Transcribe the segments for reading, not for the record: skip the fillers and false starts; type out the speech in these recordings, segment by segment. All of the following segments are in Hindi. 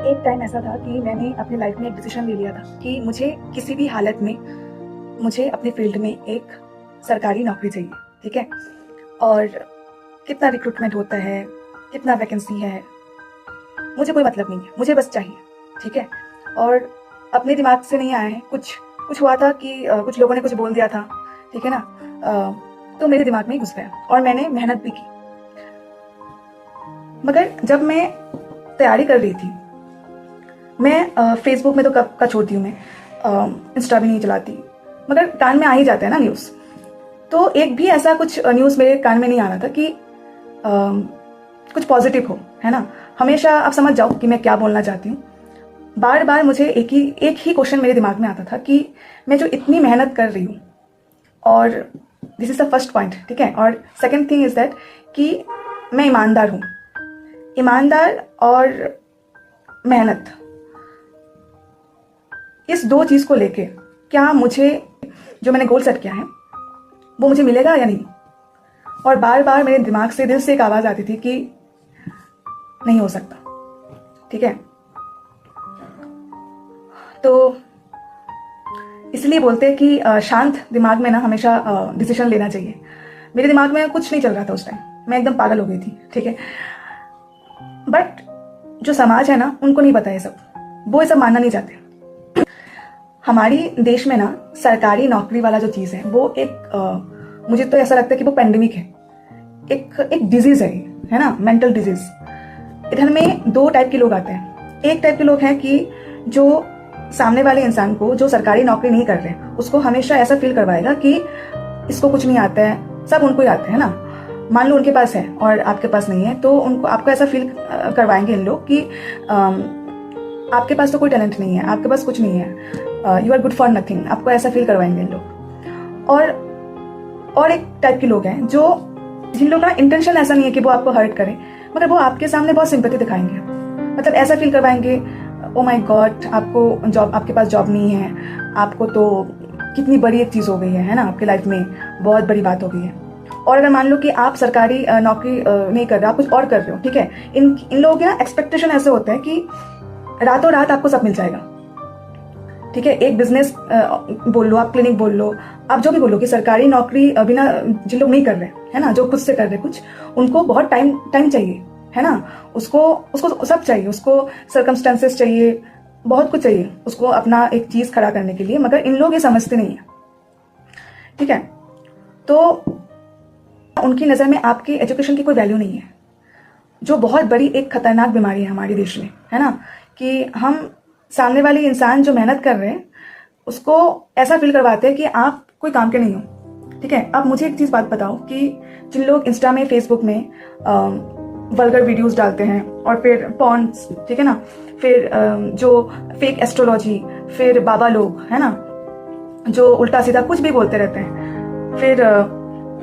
एक टाइम ऐसा था कि मैंने अपनी लाइफ में एक डिसीजन ले लिया था कि मुझे किसी भी हालत में मुझे अपनी फील्ड में एक सरकारी नौकरी चाहिए, ठीक है। और कितना रिक्रूटमेंट होता है, कितना वैकेंसी है, मुझे कोई मतलब नहीं है, मुझे बस चाहिए, ठीक है। और अपने दिमाग से नहीं आया है, कुछ हुआ था कि कुछ लोगों ने कुछ बोल दिया था, ठीक है ना। तो मेरे दिमाग में ही घुस गया और मैंने मेहनत भी की। मगर जब मैं तैयारी कर रही थी, मैं फेसबुक में तो कब का छोड़ती हूँ, मैं इंस्टा भी नहीं चलाती, मगर कान में आ ही जाता है ना न्यूज़। तो एक भी ऐसा कुछ न्यूज़ मेरे कान में नहीं आ रहा था कि कुछ पॉजिटिव हो, है ना। हमेशा आप समझ जाओ कि मैं क्या बोलना चाहती हूँ। बार बार मुझे एक ही क्वेश्चन मेरे दिमाग में आता था कि मैं जो इतनी मेहनत कर रही हूँ, और this is the first point, ठीक है। और सेकेंड थिंग इज़ दैट कि मैं ईमानदार हूँ। ईमानदार और मेहनत, इस दो चीज़ को लेके क्या मुझे जो मैंने गोल सेट किया है वो मुझे मिलेगा या नहीं। और बार बार मेरे दिमाग से, दिल से एक आवाज़ आती थी कि नहीं हो सकता, ठीक है। तो इसलिए बोलते हैं कि शांत दिमाग में ना हमेशा डिसीजन लेना चाहिए। मेरे दिमाग में कुछ नहीं चल रहा था उस टाइम, मैं एकदम पागल हो गई थी, ठीक है। बट जो समाज है ना, उनको नहीं पता ये सब, वो ये सब मानना नहीं चाहते। हमारी देश में ना सरकारी नौकरी वाला जो चीज़ है वो एक मुझे तो ऐसा लगता है कि वो पेंडेमिक है, एक डिजीज़ है ना, मेंटल डिजीज़। इधर में दो टाइप के लोग आते हैं। एक टाइप के लोग हैं कि जो सामने वाले इंसान को, जो सरकारी नौकरी नहीं कर रहे, उसको हमेशा ऐसा फील करवाएगा कि इसको कुछ नहीं आता है, सब उनको ही आता है ना। मान लो उनके पास है और आपके पास नहीं है, तो उनको आपको ऐसा फील करवाएंगे इन लोग कि आपके पास तो कोई टैलेंट नहीं है, आपके पास कुछ नहीं है, you are good for nothing, आपको ऐसा फील करवाएंगे इन लोग। और एक टाइप के लोग हैं जिन लोगों का इंटेंशन ऐसा नहीं है कि वो आपको हर्ट करें, मगर वो आपके सामने बहुत सिंपैथी दिखाएंगे। मतलब ऐसा फील करवाएंगे, ओ माय गॉड, आपके पास जॉब नहीं है, आपको तो कितनी बड़ी एक चीज़ हो गई है ना, आपके लाइफ में बहुत बड़ी बात हो गई है। और अगर मान लो कि आप सरकारी नौकरी नहीं कर रहे, आप कुछ और कर रहे हो, ठीक है। इन लोगों के ना एक्सपेक्टेशन ऐसे होते हैं कि रातों रात आपको सब मिल जाएगा, ठीक है। एक बिजनेस बोल लो, आप क्लिनिक बोल लो, आप जो भी बोलो, कि सरकारी नौकरी बिना, जिन लोग नहीं कर रहे है ना, जो खुद से कर रहे कुछ, उनको बहुत टाइम चाहिए, है ना। उसको सब चाहिए, उसको सर्कमस्टेंसेस चाहिए, बहुत कुछ चाहिए उसको अपना एक चीज खड़ा करने के लिए। मगर इन लोग ये समझते नहीं है, ठीक है। तो उनकी नजर में आपकी एजुकेशन की कोई वैल्यू नहीं है, जो बहुत बड़ी एक खतरनाक बीमारी है हमारे देश में, है ना। कि हम सामने वाले इंसान जो मेहनत कर रहे हैं उसको ऐसा फील करवाते हैं कि आप कोई काम के नहीं हो, ठीक है। अब मुझे एक बात बताओ कि जिन लोग इंस्टा में, फेसबुक में वल्गर वीडियोस डालते हैं, और फिर पॉन्स, ठीक है ना, फिर जो फेक एस्ट्रोलॉजी, फिर बाबा लोग, है ना, जो उल्टा सीधा कुछ भी बोलते रहते हैं, फिर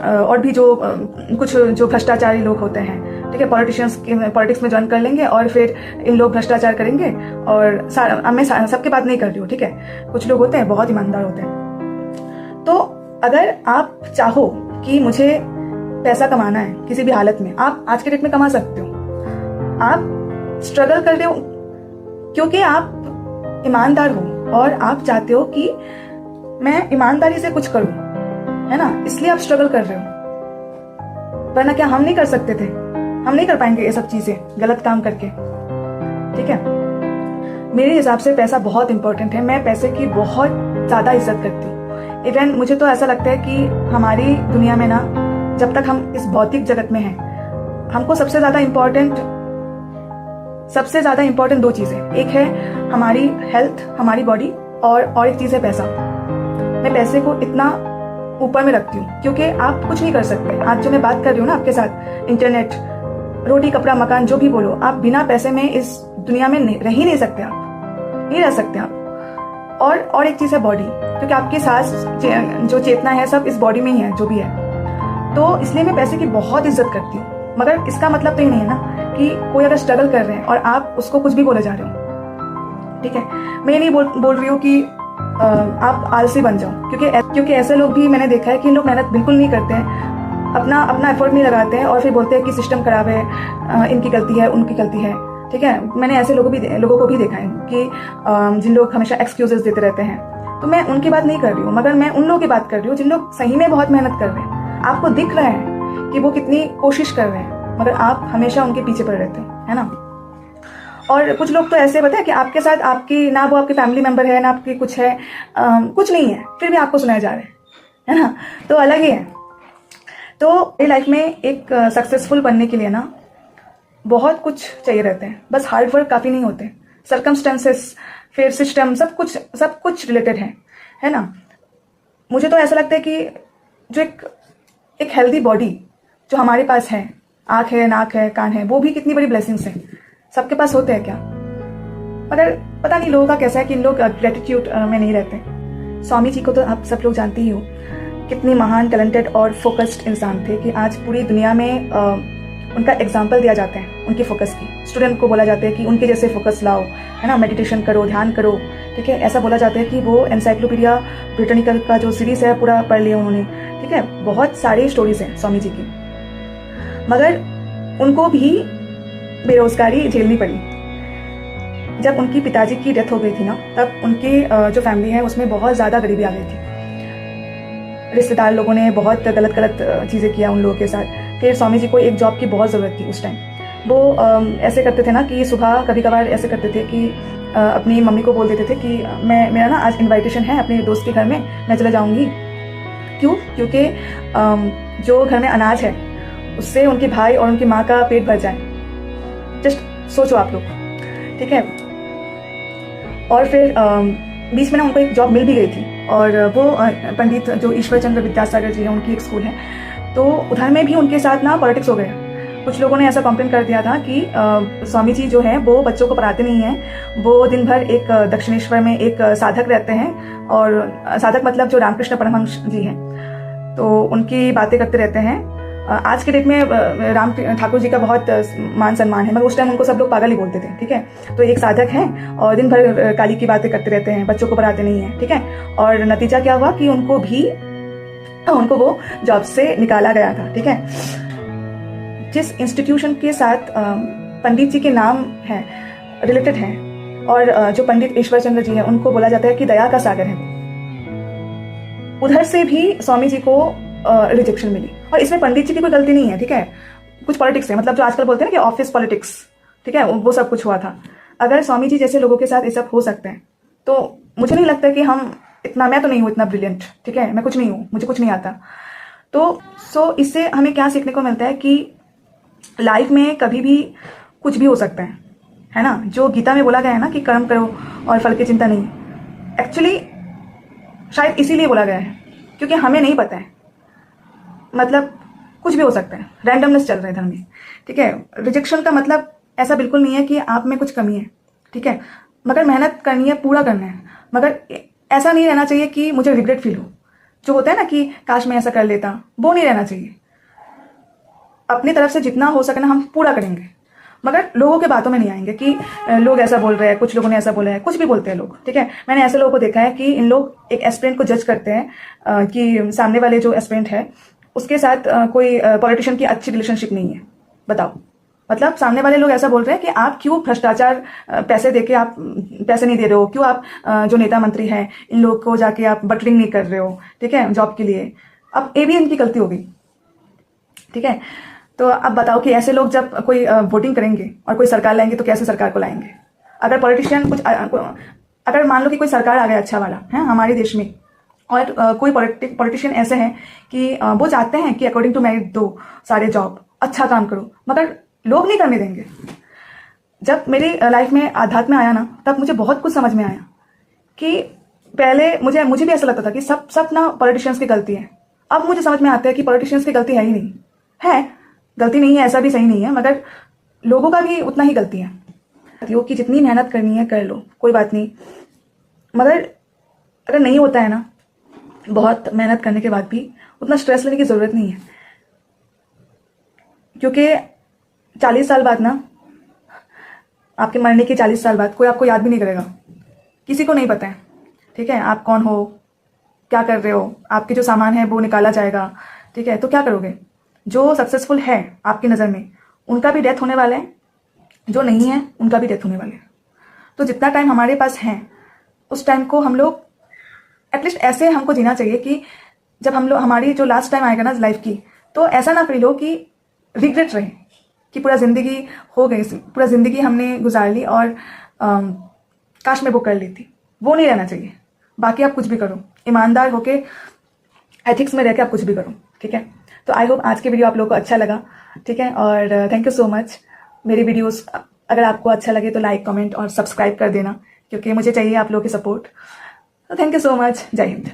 और भी कुछ जो भ्रष्टाचारी लोग होते हैं, ठीक है, पॉलिटिक्स में ज्वाइन कर लेंगे और फिर इन लोग भ्रष्टाचार करेंगे। और मैं सबकी बात नहीं कर रही हूँ, ठीक है, कुछ लोग होते हैं बहुत ईमानदार होते हैं। तो अगर आप चाहो कि मुझे पैसा कमाना है किसी भी हालत में, आप आज के डेट में कमा सकते हो। आप स्ट्रगल कर रहे हो क्योंकि आप ईमानदार हो और आप चाहते हो कि मैं ईमानदारी से कुछ करूं, है ना, इसलिए आप स्ट्रगल कर रहे हो। वरना क्या हम नहीं कर सकते थे? हम नहीं कर पाएंगे ये सब चीजें गलत काम करके, ठीक है। मेरे हिसाब से पैसा बहुत इंपॉर्टेंट है। मैं पैसे की बहुत ज्यादा इज्जत करती हूँ। इवन मुझे तो ऐसा लगता है कि हमारी दुनिया में ना, जब तक हम इस भौतिक जगत में हैं, हमको सबसे ज्यादा इंपॉर्टेंट दो चीजें, एक है हमारी हेल्थ, हमारी बॉडी, और एक चीज है पैसा। मैं पैसे को इतना ऊपर में रखती हूँ क्योंकि आप कुछ नहीं कर सकते। आज जो मैं बात कर रही हूँ ना आपके साथ, इंटरनेट, रोटी, कपड़ा, मकान, जो भी बोलो, आप बिना पैसे में इस दुनिया में रह ही नहीं सकते, आप नहीं रह सकते आप। और एक चीज है बॉडी, क्योंकि आपकी सांस, जो चेतना है, सब इस बॉडी में ही है, जो भी है। तो इसलिए मैं पैसे की बहुत इज्जत करती हूँ। मगर इसका मतलब तो ये नहीं है ना कि कोई अगर स्ट्रगल कर रहे हैं और आप उसको कुछ भी बोले जा रहे हो, ठीक है। मैं ये नहीं बोल रही हूँ कि आप आलसी बन जाओ, क्योंकि ऐसे लोग भी मैंने देखा है कि इन लोग मेहनत बिल्कुल नहीं करते हैं, अपना एफर्ट नहीं लगाते हैं, और फिर बोलते हैं कि सिस्टम खराब है, इनकी गलती है, उनकी गलती है। ठीक है, मैंने ऐसे लोगों को भी देखा है कि जिन लोग हमेशा एक्सक्यूजेस देते रहते हैं। तो मैं उनकी बात नहीं कर रही हूँ, मगर मैं उन लोगों की बात कर रही हूँ जिन लोग सही में बहुत मेहनत कर रहे हैं। आपको दिख रहा है कि वो कितनी कोशिश कर रहे हैं, मगर आप हमेशा उनके पीछे पड़े रहते हो, है ना। और कुछ लोग तो ऐसे बताए कि आपके साथ आपकी ना वो आपके फैमिली मेंबर है ना आपकी कुछ है, कुछ नहीं है, फिर भी आपको सुनाए जा रहे हैं, है ना। तो अलग ही है। तो मेरी लाइफ में एक सक्सेसफुल बनने के लिए ना बहुत कुछ चाहिए रहते हैं, बस हार्ड वर्क काफ़ी नहीं होते। सर्कमस्टेंसेस, फिर सिस्टम, सब कुछ रिलेटेड है ना। मुझे तो ऐसा लगता है कि जो एक हेल्दी बॉडी जो हमारे पास है, आँख है, नाक है, कान है, वो भी कितनी बड़ी ब्लेसिंग्स है। सबके पास होते हैं क्या? मगर पता नहीं लोगों का कैसा है कि इन लोग ग्रेटिट्यूड में नहीं रहते। स्वामी जी को तो आप सब लोग जानते ही हो, कितनी महान, टैलेंटेड और फोकस्ड इंसान थे कि आज पूरी दुनिया में उनका एग्जाम्पल दिया जाता है उनकी फोकस की। स्टूडेंट को बोला जाता है कि उनके जैसे फोकस लाओ, है ना, मेडिटेशन करो, ध्यान करो, ठीक है। ऐसा बोला जाता है कि वो एनसाइक्लोपीडिया ब्रिटानिका का जो सीरीज है पूरा पढ़ लिया उन्होंने, ठीक है। बहुत सारी स्टोरीज हैं स्वामी जी की, मगर उनको भी बेरोजगारी झेलनी पड़ी। जब उनकी पिताजी की डेथ हो गई थी ना, तब उनकी जो फैमिली है उसमें बहुत ज़्यादा गरीबी आ गई थी। रिश्तेदार लोगों ने बहुत गलत चीज़ें किया उन लोगों के साथ। फिर स्वामी जी को एक जॉब की बहुत ज़रूरत थी उस टाइम। वो ऐसे करते थे ना कि सुबह कभी कभार ऐसे करते थे कि अपनी मम्मी को बोल देते थे कि मेरा ना आज इनविटेशन है अपने दोस्त के घर में, मैं चले जाऊँगी। क्यों? क्योंकि जो घर में अनाज है उससे उनके भाई और उनकी माँ का पेट भर जाए। जस्ट सोचो आप लोग, ठीक है। और फिर बीच में ना उनको एक जॉब मिल भी गई थी, और वो पंडित जो ईश्वर चंद्र विद्यासागर जी हैं उनकी एक स्कूल है, तो उधर में भी उनके साथ ना पॉलिटिक्स हो गया। कुछ लोगों ने ऐसा कंप्लेंट कर दिया था कि स्वामी जी जो है वो बच्चों को पढ़ाते नहीं हैं, वो दिन भर एक दक्षिणेश्वर में एक साधक रहते हैं, और साधक मतलब जो रामकृष्ण परमहंस जी हैं, तो उनकी बातें करते रहते हैं। आज के डेट में राम ठाकुर जी का बहुत मान सम्मान है, मगर उस टाइम उनको सब लोग पागल ही बोलते थे, ठीक है। तो एक साधक हैं और दिन भर काली की बातें करते रहते हैं, बच्चों को पढ़ाते नहीं हैं, ठीक है। और नतीजा क्या हुआ कि उनको वो जॉब से निकाला गया था, ठीक है। जिस इंस्टीट्यूशन के साथ पंडित जी के नाम है रिलेटेड है, और जो पंडित ईश्वर चंद्र जी हैं उनको बोला जाता है कि दया का सागर है, उधर से भी स्वामी जी को रिजेक्शन मिली। और इसमें पंडित जी की कोई गलती नहीं है, ठीक है। कुछ पॉलिटिक्स है, मतलब जो आजकल बोलते हैं ना कि ऑफिस पॉलिटिक्स, ठीक है, वो सब कुछ हुआ था। अगर स्वामी जी जैसे लोगों के साथ ये सब हो सकते हैं, तो मुझे नहीं लगता कि हम इतना, मैं तो नहीं हूँ इतना ब्रिलियंट, ठीक है, मैं कुछ नहीं हूँ, मुझे कुछ नहीं आता। तो इससे हमें क्या सीखने को मिलता है कि लाइफ में कभी भी कुछ भी हो सकता है ना। जो गीता में बोला गया है ना कि कर्म करो और फल की चिंता नहीं, एक्चुअली शायद इसीलिए बोला गया है क्योंकि हमें नहीं पता है, मतलब कुछ भी हो सकता है, रैंडमनेस चल रहा है इधर में, ठीक है। रिजेक्शन का मतलब ऐसा बिल्कुल नहीं है कि आप में कुछ कमी है, ठीक है, मगर मेहनत करनी है, पूरा करना है। मगर ऐसा नहीं रहना चाहिए कि मुझे रिग्रेट फील हो, जो होता है ना कि काश मैं ऐसा कर लेता, वो नहीं रहना चाहिए। अपनी तरफ से जितना हो सके ना हम पूरा करेंगे, मगर लोगों के बातों में नहीं आएंगे कि लोग ऐसा बोल रहे हैं, कुछ लोगों ने ऐसा बोला है, कुछ भी बोलते हैं लोग, ठीक है। मैंने ऐसे लोगों को देखा है कि इन लोग एक एस्पिरेंट को जज करते हैं कि सामने वाले जो एस्पिरेंट है उसके साथ कोई पॉलिटिशियन की अच्छी रिलेशनशिप नहीं है। बताओ, मतलब सामने वाले लोग ऐसा बोल रहे हैं कि आप क्यों भ्रष्टाचार पैसे देके आप पैसे नहीं दे रहे हो, क्यों आप जो नेता मंत्री हैं इन लोग को जाके आप बटरिंग नहीं कर रहे हो, ठीक है, जॉब के लिए। अब ये भी इनकी गलती हो गई, ठीक है। तो अब बताओ कि ऐसे लोग जब कोई वोटिंग करेंगे और कोई सरकार लाएंगे तो कैसे सरकार को लाएंगे? अगर पॉलिटिशियन अगर मान लो कि कोई सरकार आ गया अच्छा वाला है हमारे देश में, और कोई पॉलिटिशियन ऐसे हैं कि वो चाहते हैं कि अकॉर्डिंग टू मेरिट दो सारे जॉब, अच्छा काम करो, मगर लोग नहीं करने देंगे। जब मेरी लाइफ में आध्यात्म आया ना, तब मुझे बहुत कुछ समझ में आया कि पहले मुझे भी ऐसा लगता था कि सब ना पॉलिटिशियंस की गलती है। अब मुझे समझ में आता है कि पॉलिटिशियंस की गलती है ही नहीं, है गलती नहीं है, ऐसा भी सही नहीं है, मगर लोगों का भी उतना ही गलती है। योग की जितनी मेहनत करनी है कर लो, कोई बात नहीं, मगर अगर नहीं होता है ना, बहुत मेहनत करने के बाद भी उतना स्ट्रेस लेने की ज़रूरत नहीं है, क्योंकि 40 साल बाद ना, आपके मरने के 40 साल बाद कोई आपको याद भी नहीं करेगा, किसी को नहीं पता है, ठीक है, आप कौन हो, क्या कर रहे हो, आपके जो सामान है वो निकाला जाएगा, ठीक है। तो क्या करोगे? जो सक्सेसफुल है आपकी नज़र में, उनका भी डेथ होने वाला है, जो नहीं है उनका भी डेथ होने वाले है। तो जितना टाइम हमारे पास है उस टाइम को हम लोग एटलीस्ट ऐसे हमको जीना चाहिए कि जब हम लोग हमारी जो लास्ट टाइम आएगा ना लाइफ की, तो ऐसा ना फील हो कि रिग्रेट रहे कि पूरा ज़िंदगी हो गई, पूरा ज़िंदगी हमने गुजार ली और काश मैं वो कर ली थी। वो नहीं रहना चाहिए। बाकी आप कुछ भी करो, ईमानदार होके एथिक्स में रह के आप कुछ भी करो, ठीक है। तो आई होप आज के वीडियो आप लोगों को अच्छा लगा, ठीक है। और थैंक यू सो मच। मेरी वीडियोस अगर आपको अच्छा लगे तो लाइक, कमेंट और सब्सक्राइब कर देना, क्योंकि मुझे चाहिए आप लोगों की सपोर्ट। तो थैंक यू सो मच। जय हिंद।